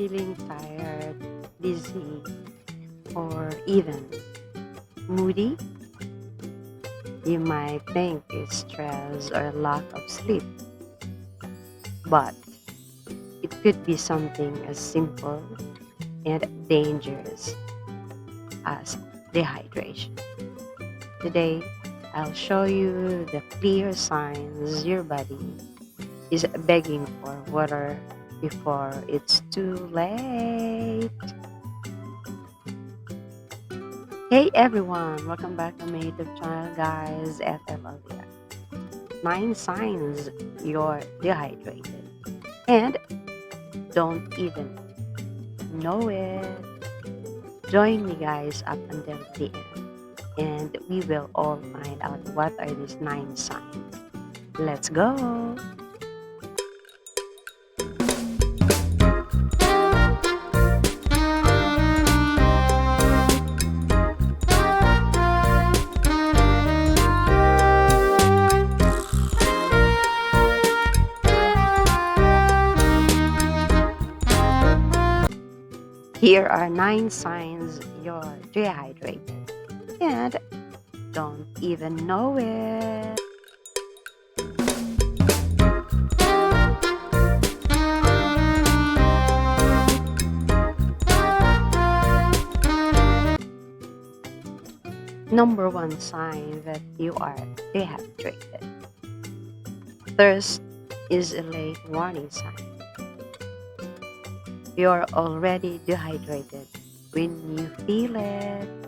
feeling tired, dizzy, or even moody, you might think it's stress or lack of sleep, but it could be something as simple and dangerous as dehydration. Today, I'll show you the clear signs your body is begging for water before it's too late. Hey everyone, welcome back to my YouTube channel, guys. Ethel, Allera. 9 signs you're dehydrated and don't even know it. Join me, guys, up until the end, and we will all find out what are these 9 signs. Let's go! Here are 9 signs you're dehydrated and don't even know it. Number 1 sign that you are dehydrated. Thirst is a late warning sign. You're already dehydrated when you feel it.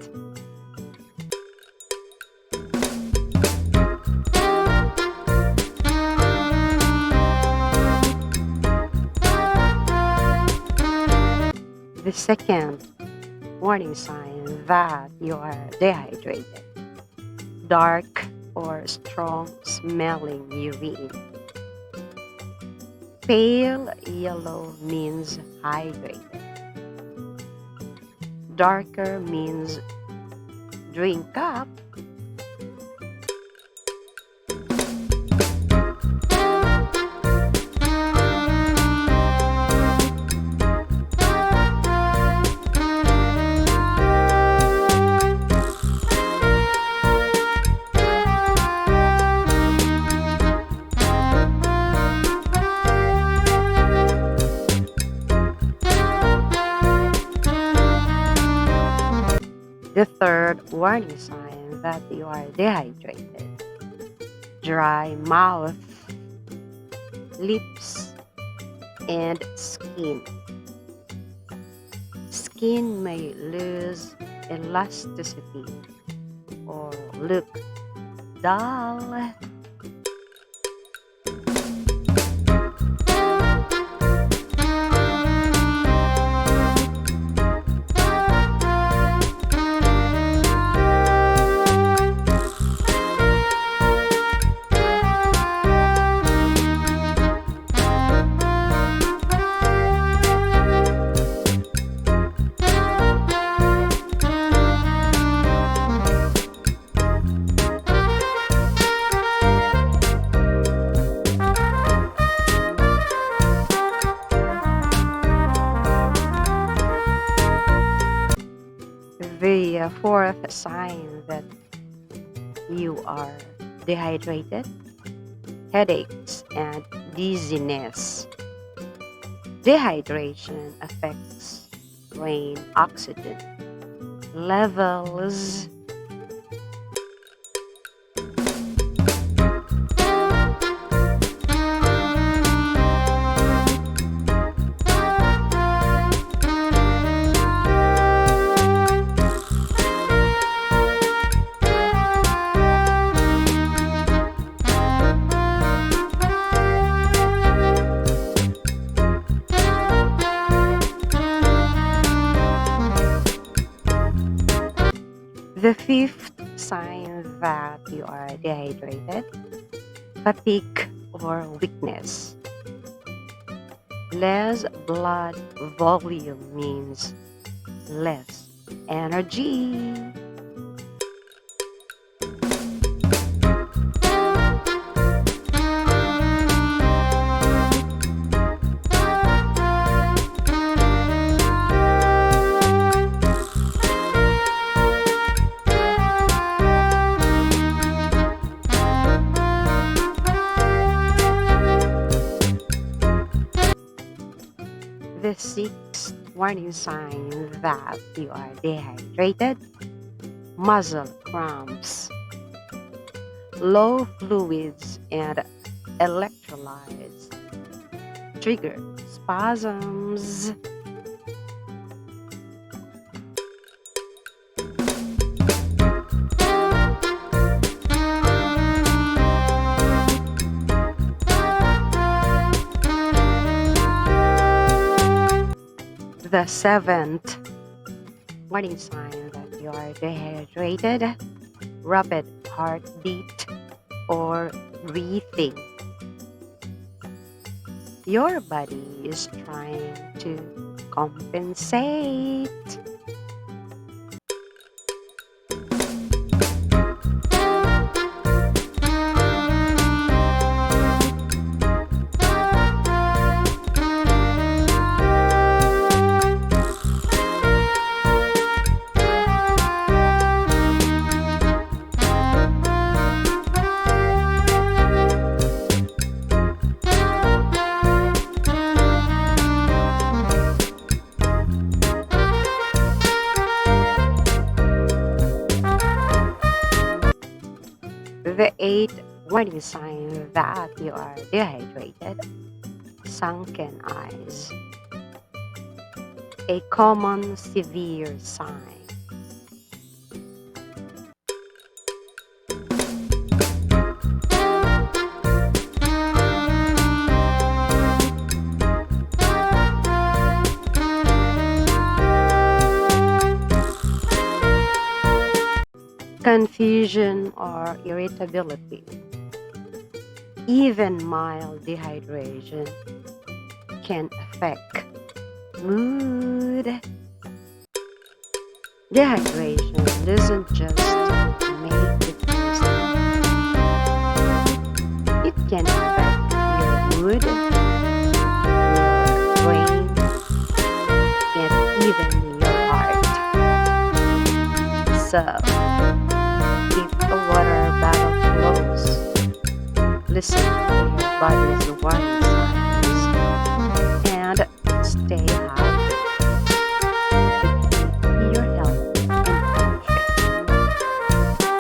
The second warning sign that you are dehydrated. Dark or strong smelling urine. Pale yellow means hydrated. Darker means drink up. The third warning sign that you are dehydrated. Dry mouth, lips, and skin. Skin may lose elasticity or look dull. The fourth sign that you are dehydrated, headaches and dizziness. Dehydration affects brain oxygen levels. The fifth sign that you are dehydrated, fatigue or weakness. Less blood volume means less energy. The sixth warning sign that you are dehydrated: muscle cramps, low fluids and electrolytes, trigger spasms. The seventh warning sign that you are dehydrated: rapid heartbeat or breathing. Your body is trying to compensate. The eighth warning sign that you are dehydrated: sunken eyes, a common severe sign. Confusion or irritability. Even mild dehydration can affect mood. Dehydration doesn't just make you thirsty, it can affect your mood, your brain, and even your heart. So, keep a water bottle close, listen to your body's warning signs, and stay hydrated to keep your health in country.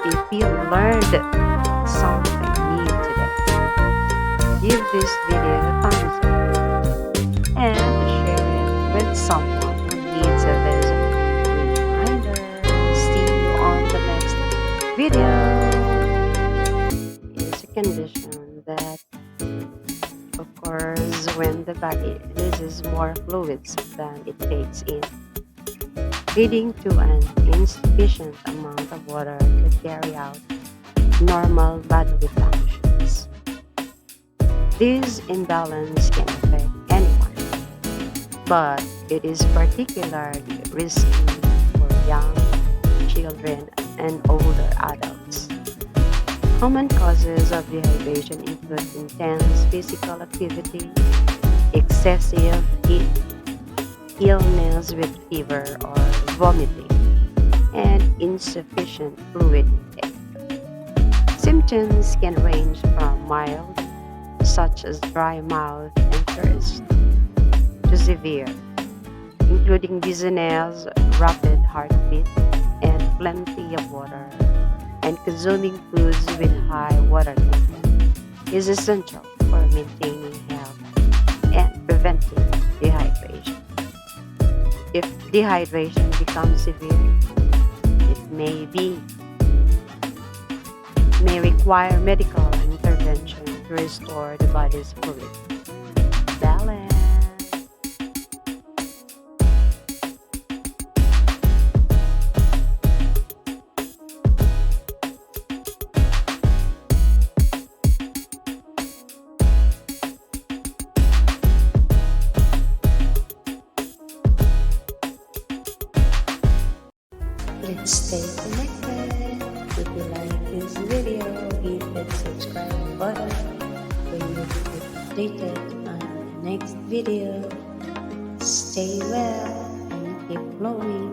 If you learned something new today, give this video a thumbs up and share it with someone who needs a reminder. See you on the next video. It's a condition that occurs when the body loses more fluids than it takes in, leading to an insufficient amount of water to carry out normal bodily functions. This imbalance can affect anyone, but it is particularly risky for young children and older adults. Common causes of dehydration include intense physical activity, excessive heat, illness with fever or vomiting, and insufficient fluid intake. Symptoms can range from mild, such as dry mouth and thirst, to severe, including dizziness, rapid heartbeat, and plenty of water. And consuming foods with high water content is essential for maintaining health and preventing dehydration. If dehydration becomes severe, it may require medical intervention to restore the body's fluid balance. Let's stay connected. If you like this video, hit that subscribe button for you to get updated on the next video. Stay well and keep flowing.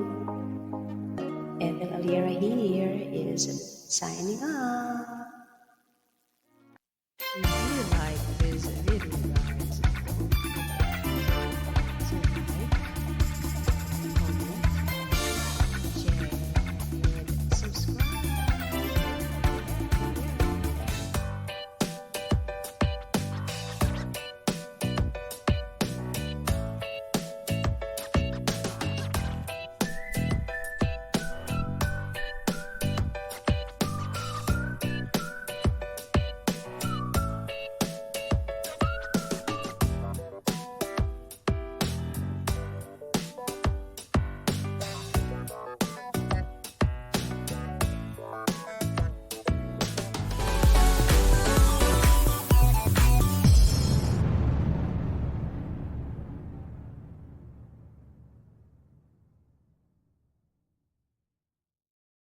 Ethel Allera here is signing off.